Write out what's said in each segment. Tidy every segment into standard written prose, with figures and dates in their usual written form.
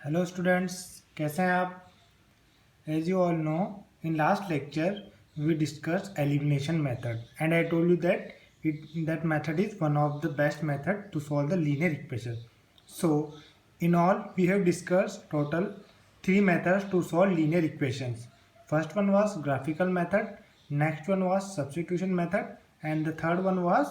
Hello students, कैसे हैं आप? As you all know, in last lecture we discussed elimination method and I told you that method is one of the best method to solve the linear equation. So in all we have discussed total three methods to solve linear equations. First one was graphical method, next one was substitution method, and the third one was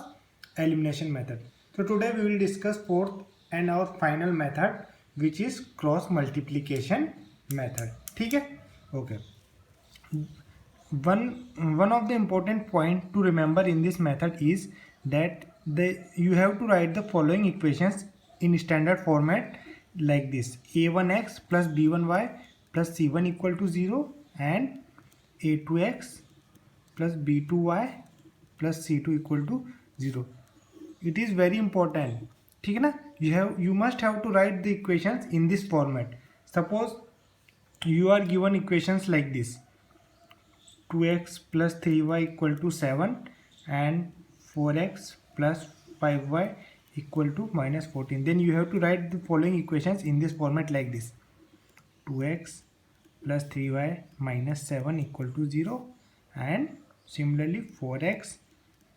elimination method. So today we will discuss fourth and our final method which is cross multiplication method. ठीक है? Okay. One of the important point to remember in this method is that you have to write the following equations in standard format like this: a1x plus b1y plus c1 equal to 0 and a2x plus b2y plus c2 equal to 0. It is very important. ठीक है ना? You must have to write the equations in this format. Suppose you are given equations like this: 2x plus 3y equal to 7 and 4x plus 5y equal to minus 14. Then you have to write the following equations in this format like this: 2x plus 3y minus 7 equal to 0 and similarly 4x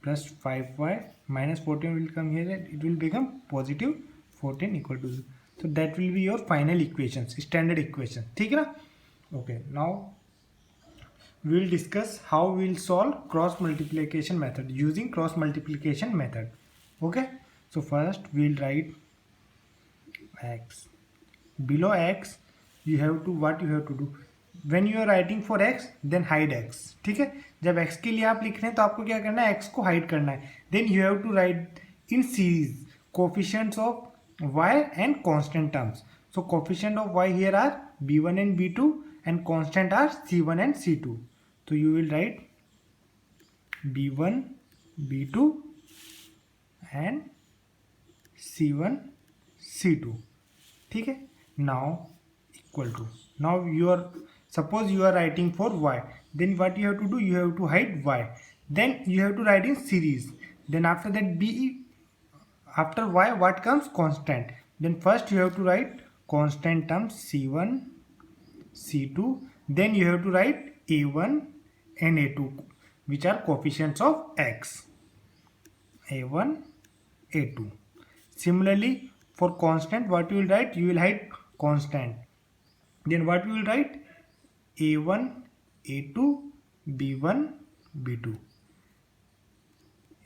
plus 5y minus 14 will come here and it will become positive 14 equal to 0. So that will be your final equations, standard equation. ठीक है ना? Okay, now we will discuss how we will solve cross multiplication method using cross multiplication method. Okay, so first we will write x. Below x you have to do when you are writing for x then hide x. ठीक है, जब x के लिए आप लिख रहे हैं तो आपको क्या करना है, x को हाइड करना है. then you have to write in series coefficients of y and constant terms. So coefficient of y here are b1 and b2 and constant are c1 and c2. So you will write b1 b2 and c1 c2. ठीक है, now equal to, now you are, suppose you are writing for y, then what you have to do, you have to hide y, then you have to write in series, then after that after y what comes, constant, then first you have to write constant terms c1 c2, then you have to write a1 and a2 which are coefficients of x, a1 a2. Similarly for constant what you will write, you will write constant, then what you will write, a1 a2 b1 b2,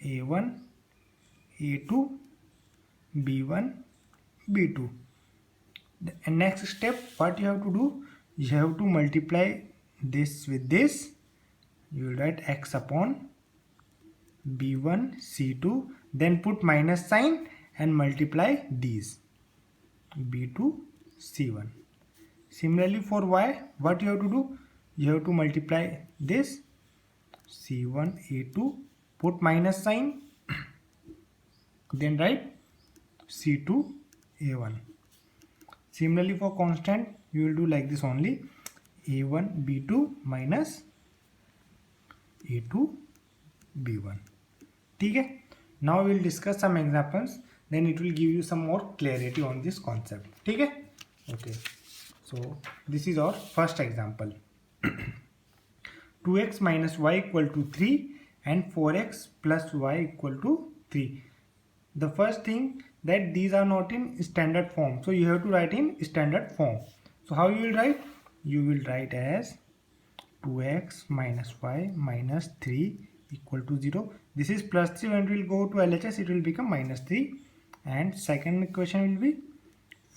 a1 a2 b1 b2. And next step what you have to do, you have to multiply this with this. You will write x upon b1 c2, then put minus sign and multiply these b2 c1. Similarly for y what you have to do, you have to multiply this c1 a2, put minus sign then write c2 a1. Similarly for constant you will do like this only, a1 b2 minus a2 b1. ठीक है, now we will discuss some examples, then it will give you some more clarity on this concept. ठीक है, okay, so this is our first example. 2x minus y equal to 3 and 4x plus y equal to 3. The first thing that these are not in standard form, so you have to write in standard form. So how you will write, you will write as 2x minus y minus 3 equal to 0. This is plus 3, when it will go to LHS it will become minus 3, and second equation will be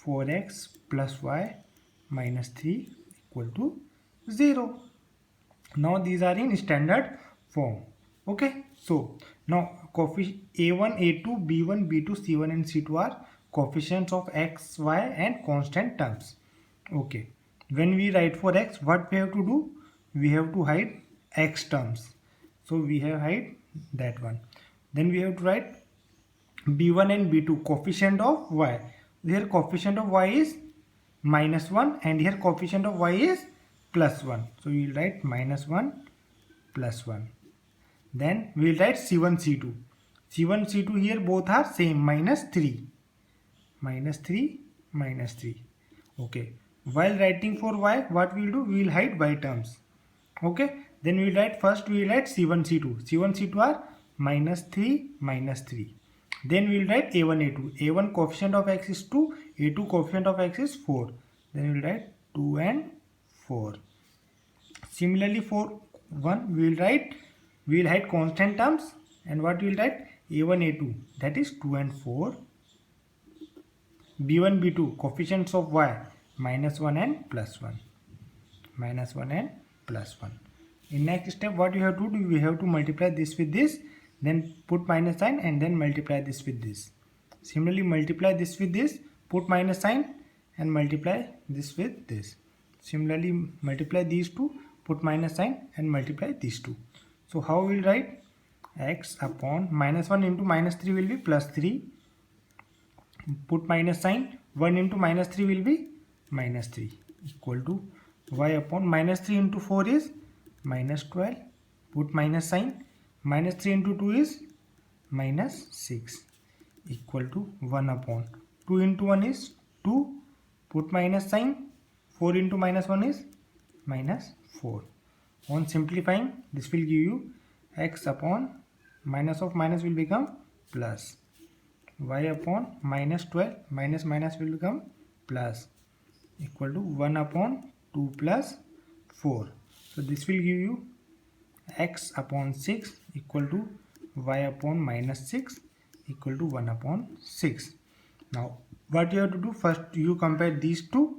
4x plus y minus 3 equal to 0. Now these are in standard form. Okay, so now a1 a2 b1 b2 c1 and c2 are coefficients of x, y and constant terms. Okay, when we write for x what we have to do, we have to hide x terms, so we have hide that one. Then we have to write b1 and b2 coefficient of y. Here coefficient of y is minus 1 and here coefficient of y is plus 1, so we will write minus 1 plus 1. Then we will write c1 c2. c1 c2 here both are same, minus 3 minus 3 minus 3. Okay. While writing for y, what we will do? We will hide y terms. Okay. Then we will write first. We will write c1, c2. C1, c2 are minus 3, minus 3. Then we will write a1, a2. A1 coefficient of x is 2. A2 coefficient of x is 4. Then we will write 2 and 4. Similarly, for 1 we will hide constant terms, and what we will write? A1, a2, that is 2 and 4. b1, b2 coefficients of y, minus 1 and plus 1. Minus 1 and plus 1. In next step, what you have to do? We have to multiply this with this, then put minus sign, and then multiply this with this. Similarly, multiply this with this, put minus sign, and multiply this with this. Similarly, multiply these two, put minus sign, and multiply these two. So how we will write? X upon minus 1 into minus 3 will be plus 3. Put minus sign, 1 into minus 3 will be minus 3, equal to y upon minus 3 into 4 is minus 12. Put minus sign, minus 3 into 2 is minus 6, equal to 1 upon 2 into 1 is 2. Put minus sign, 4 into minus 1 is minus 4. On simplifying, this will give you x upon minus of minus will become plus, y upon minus 12 minus minus will become plus, equal to 1 upon 2 plus 4. So this will give you x upon 6 equal to y upon minus 6 equal to 1 upon 6. Now what you have to do? First you compare these two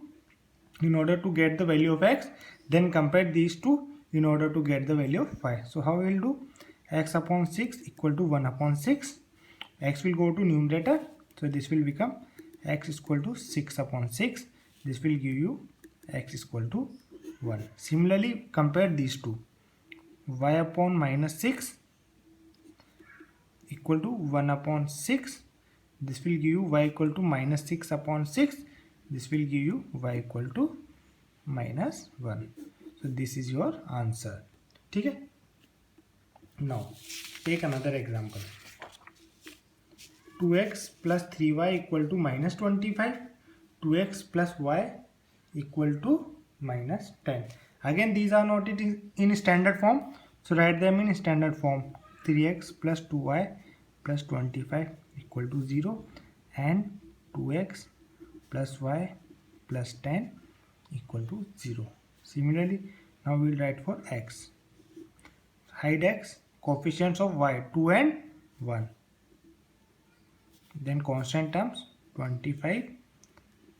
in order to get the value of x, then compare these two in order to get the value of y. So how we will do? X upon 6 equal to 1 upon 6. X will go to numerator, so this will become x is equal to 6 upon 6. This will give you x is equal to 1. Similarly, compare these two. Y upon minus 6 equal to 1 upon 6. This will give you y equal to minus 6 upon 6. This will give you y equal to minus 1. So this is your answer. Okay? Now take another example. 2x plus 3y equal to minus 25. 2x plus y equal to minus 10. Again, these are not in standard form, so write them in standard form. 3x plus 2y plus 25 equal to 0, and 2x plus y plus 10 equal to 0. Similarly, now we will write for x. Hide x, coefficients of y 2 and 1. Then constant terms 25,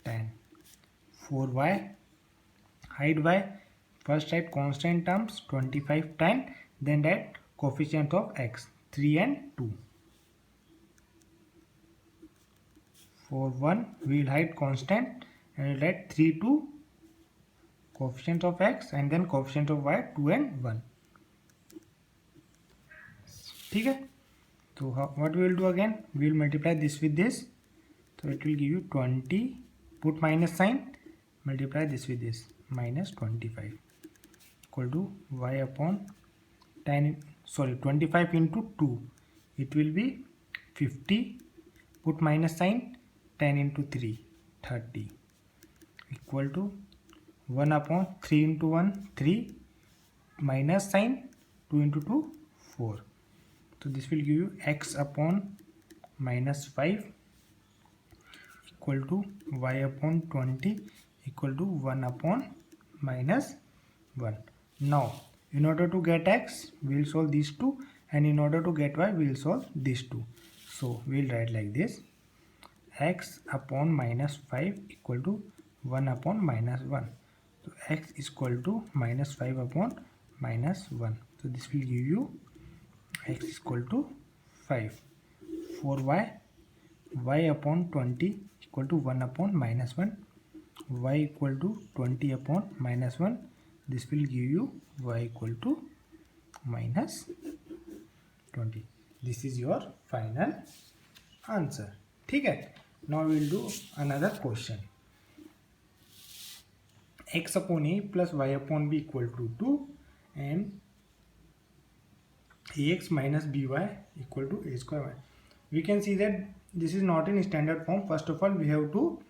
10. For y, hide y. First write constant terms 25, 10. Then write coefficient of x 3 and 2. For 1, we will hide constant and we will write 3, 2. Coefficient of x and then coefficient of y 2 and 1. Okay? So what we will do again? We will multiply this with this. So it will give you 20. Put minus sign. Multiply this with this. Minus 25 equal to y upon 25 into 2. It will be 50. Put minus sign. 10 into 3. 30. Equal to 1 upon 3 into 1. 3. Minus sign. 2 into 2. 4. So this will give you x upon minus 5 equal to y upon 20 equal to 1 upon minus 1. Now in order to get x, we will solve these two, and in order to get y, we will solve these two. So we will write like this: x upon minus 5 equal to 1 upon minus 1. So x is equal to minus 5 upon minus 1. So this will give you x is equal to 5. For y upon 20 equal to 1 upon minus 1. Y equal to 20 upon minus 1. This will give you y equal to minus 20. This is your final answer. Okay? Now we will do another question. X upon a plus y upon b equal to 2 and ax minus by equal to a square y. We can see that this is not in standard form. First of all, we have to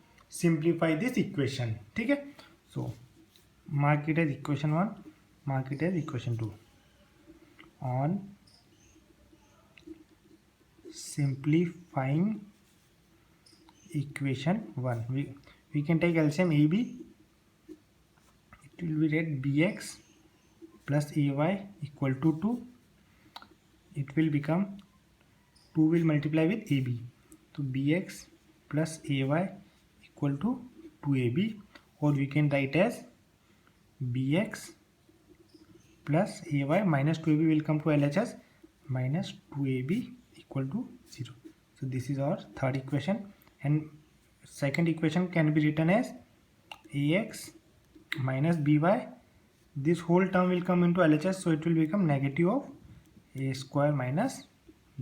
simplify this equation. ठीक है. सो mark it as equation 1, mark it as equation 2. On simplifying equation 1, we can take LCM AB. It will be read bx plus ay equal to 2. It will become 2 will multiply with AB, so bx plus ay equal to 2ab, or we can write as bx plus ay minus 2ab will come to LHS, minus 2ab equal to 0. So this is our third equation, and second equation can be written as ax minus by. This whole term will come into LHS, so it will become negative of a square minus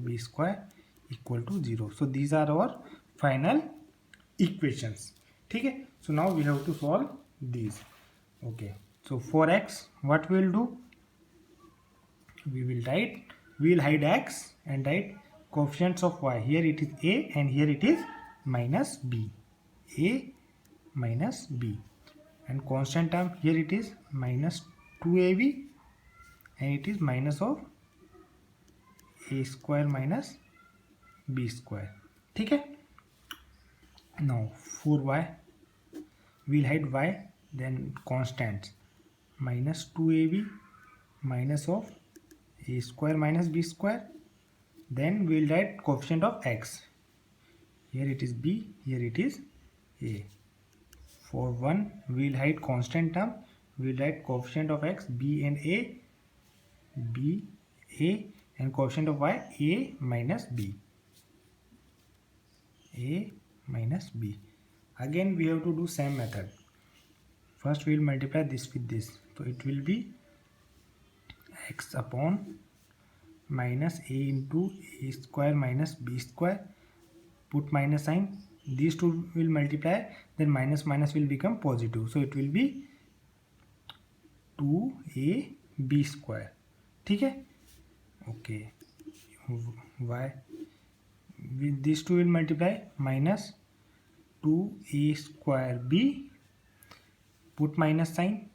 b square equal to 0. So these are our final equations. ठीक है. So now we have to solve these. Okay. So for x, what we will do? We will hide x and write coefficients of y. Here it is a and here it is minus b. A minus b. And constant term, here it is minus 2ab and it is minus of a square minus b square. ठीक है. Now for y, we'll hide y, then constants minus 2ab minus of a square minus b square. Then we'll write coefficient of x. Here it is b, here it is a. For 1, we'll hide constant term. We'll write coefficient of x b and a, b a, and coefficient of y a minus b, a minus b. Again we have to do same method. First we will multiply this with this, so it will be x upon minus a into a square minus b square. Put minus sign, these two will multiply, then minus minus will become positive, so it will be 2ab square. ठीक है. Okay. y with these two will multiply, minus 2a square b. Put minus sign,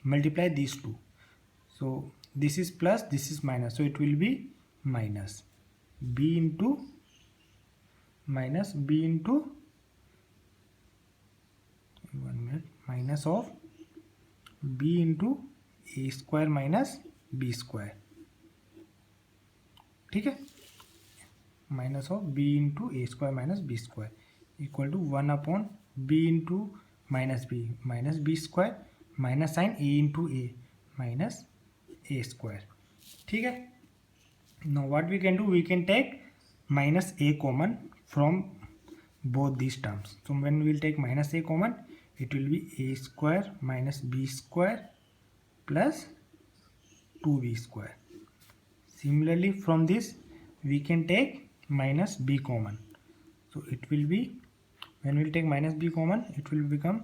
multiply these two, so this is plus, this is minus, so it will be minus b into minus b into 1 minute, minus of b into a square minus b square. ठीक है. Minus of b into A square minus B square equal to 1 upon b into minus B square minus sine a into A minus A square. ठीक है. Now what we can do, we can take minus a common from both these terms. So when we will take minus a common, it will be a square minus b square plus 2b square. Similarly from this we can take minus b common, so it will be, when we will take minus b common, it will become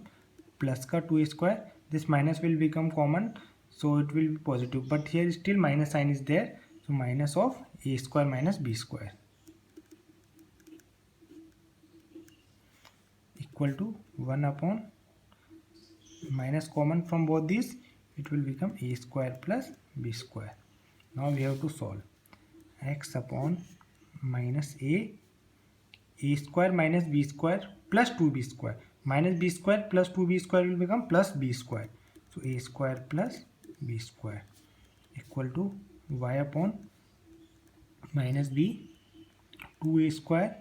plus का 2a square. This minus will become common, so it will be positive, but here still minus sign is there, so minus of a square minus b square equal to 1 upon minus common from both these, it will become a square plus b square. Now we have to solve x upon minus a square minus b square plus 2b square, minus b square plus 2b square will become plus b square, so a square plus b square equal to y upon minus b 2a square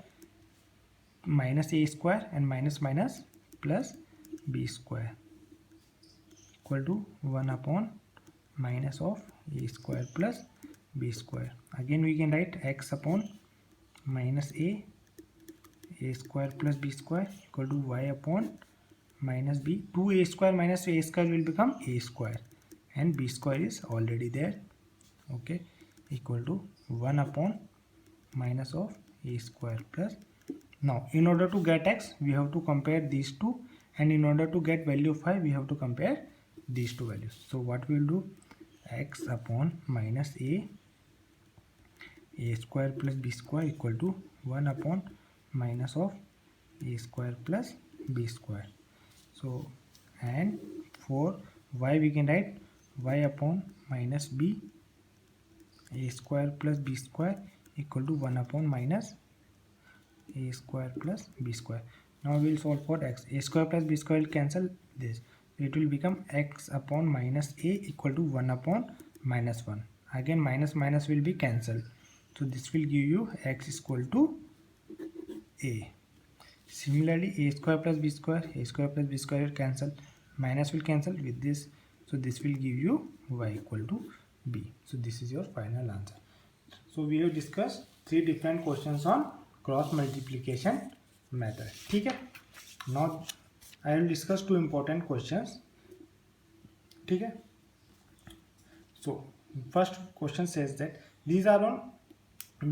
minus a square and minus minus plus b square equal to 1 upon minus of a square plus b square. Again we can write x upon minus a square plus b square equal to y upon minus b. 2a square minus a square will become a square and b square is already there, okay, equal to 1 upon minus of a square plus. Now in order to get x we have to compare these two, and in order to get value of 5 we have to compare these two values. So what we will do, x upon minus a square plus b square equal to 1 upon minus of a square plus b square. So and for y we can write y upon minus b, a square plus b square equal to 1 upon minus a square plus b square. Now we will solve for x. A square plus b square will cancel this. It will become x upon minus a equal to 1 upon minus 1. Again minus minus will be cancelled. So this will give you x is equal to a. Similarly, a square plus b square will cancel. Minus will cancel with this. So this will give you y equal to b. So this is your final answer. So we have discussed 3 different questions on cross multiplication method. ठीक है. Now I will discuss 2 important questions. ठीक है. So first question says that these are on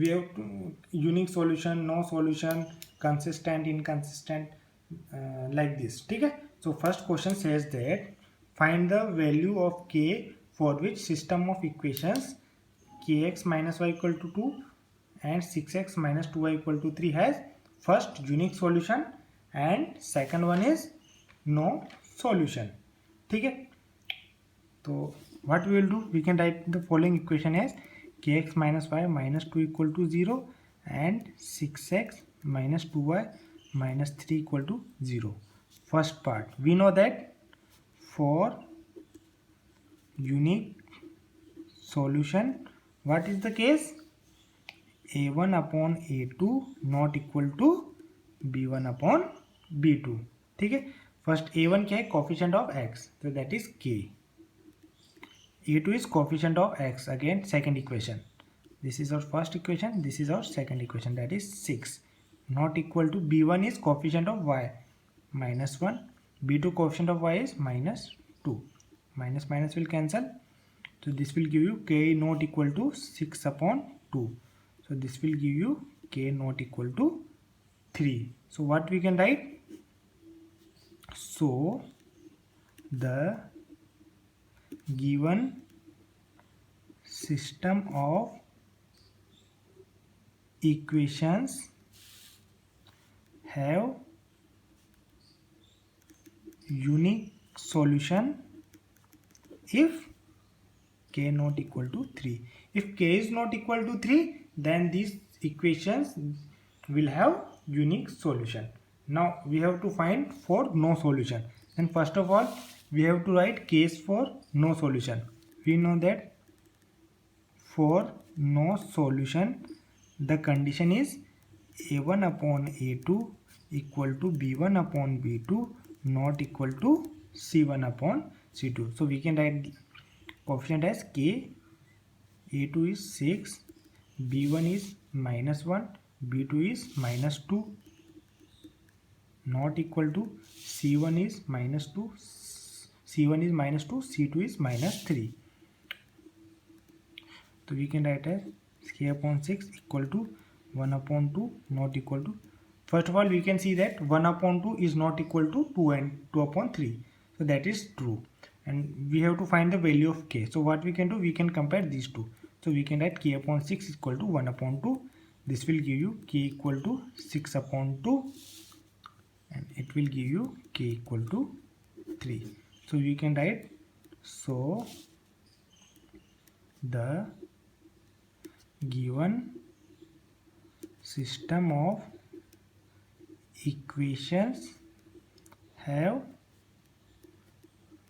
we have to unique solution, no solution, consistent, inconsistent, like this. ठीक है. So first question says that find the value of k for which system of equations kx minus y equal to 2 and 6x minus 2y equal to 3 has first unique solution and second one is no solution. ठीक है. तो what we will do, we can write the following equation as kx minus y minus 2 equal to 0 and 6x minus 2y minus 3 equal to 0. First part, we know that for unique solution, what is the case? a1 upon a2 not equal to b1 upon b2. ठीक है. First a1 क्या है? Coefficient of x, तो that is k. a2 is coefficient of x. Again second equation. This is our first equation, this is our second equation, that is 6 not equal to b1 is coefficient of y minus 1, b2 coefficient of y is minus 2. Minus minus will cancel, so this will give you k not equal to 6 upon 2. So this will give you k not equal to 3. So what we can write? So the given system of equations have unique solution if k not equal to 3. If k is not equal to 3, then these equations will have unique solution. Now we have to find for no solution. And first of all, we have to write case for no solution. We know that for no solution, the condition is a1 upon a2 equal to b1 upon b2 not equal to c1 upon c2. So we can write coefficient as k. a2 is 6, b1 is minus 1, b2 is minus 2 not equal to c1 is minus 2, c1 is minus 2, c2 is minus 3. So we can write as k upon 6 equal to 1 upon 2 not equal to, first of all we can see that 1 upon 2 is not equal to 2 and 2 upon 3. So that is true, and we have to find the value of k. So what we can do, we can compare these two. So we can write k upon 6 equal to 1 upon 2. This will give you k equal to 6 upon 2 and it will give you k equal to 3. So we can write, so the given system of equations have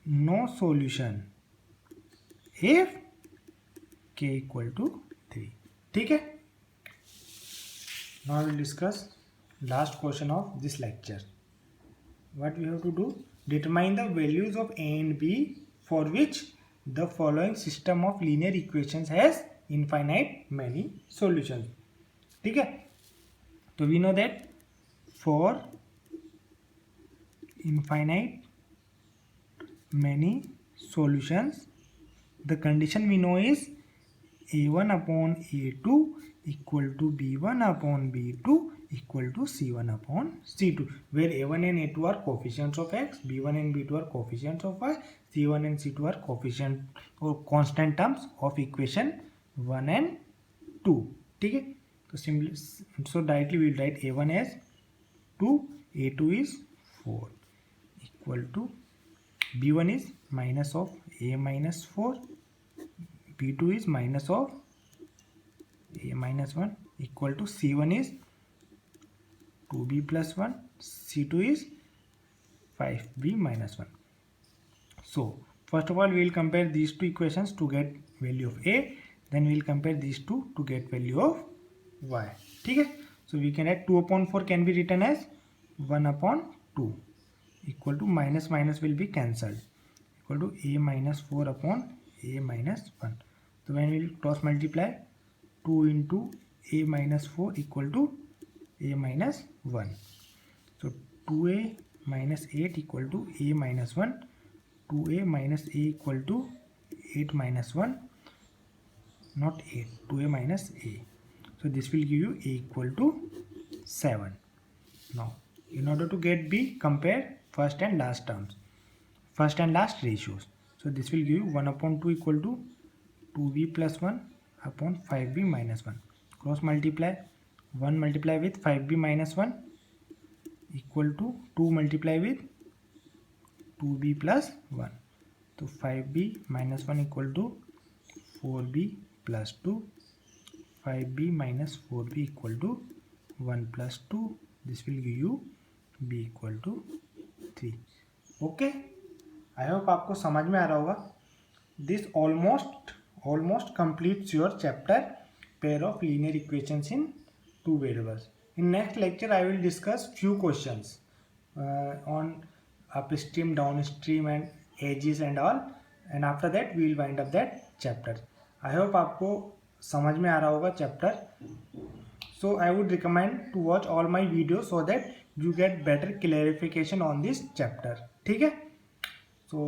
no solution if k equal to 3. ठीक है. Now we will discuss last question of this lecture. What we have to do, determine the values of a and b for which the following system of linear equations has infinite many solutions. ठीक है. तो we know that for infinite many solutions, the condition we know is a1 upon a2 equal to b1 upon b2 equal to c1 upon c2, where a1 and a2 are coefficients of x, b1 and b2 are coefficients of y, c1 and c2 are coefficient or constant terms of equation 1 and 2. ठीक है. तो simply, so directly we will write a1 as 2, a2 is 4 equal to b1 is minus of a minus 4, b2 is minus of a minus 1 equal to c1 is 2b plus 1, c2 is 5b minus 1. So first of all we will compare these two equations to get value of a, then we will compare these two to get value of y. ठीक है. So we can add 2 upon 4 can be written as 1 upon 2 equal to minus minus will be cancelled equal to a minus 4 upon a minus 1. So when we will cross multiply 2 into a minus 4 equal to a minus 1. So 2a minus 8 equal to a minus 1. 2a minus a equal to 8 minus 1, not 8, 2a minus a. So this will give you a equal to 7. Now in order to get b, compare first and last terms, first and last ratios. So this will give you 1 upon 2 equal to 2b plus 1 upon 5b minus 1. Cross multiply 1 multiply with 5b minus 1 equal to 2 multiply with 2b plus 1. So 5b minus 1 equal to 4b plus 2. 5b minus 4b equal to 1 plus 2. This will give you b equal to 3. Okay, I hope आपको समझ में आ रहा होगा. This almost completes your chapter pair of linear equations in two variables. In next lecture I will discuss few questions on upstream, downstream and edges and all, and after that we will wind up that chapter. I hope आपको समझ में आ रहा होगा chapter. So I would recommend to watch all my videos so that you get better clarification on this chapter. ठीक है. So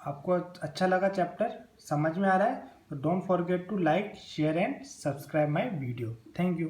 आपको अच्छा लगा चैप्टर, समझ में आ रहा है, तो don't forget to like, share and subscribe my video. Thank you.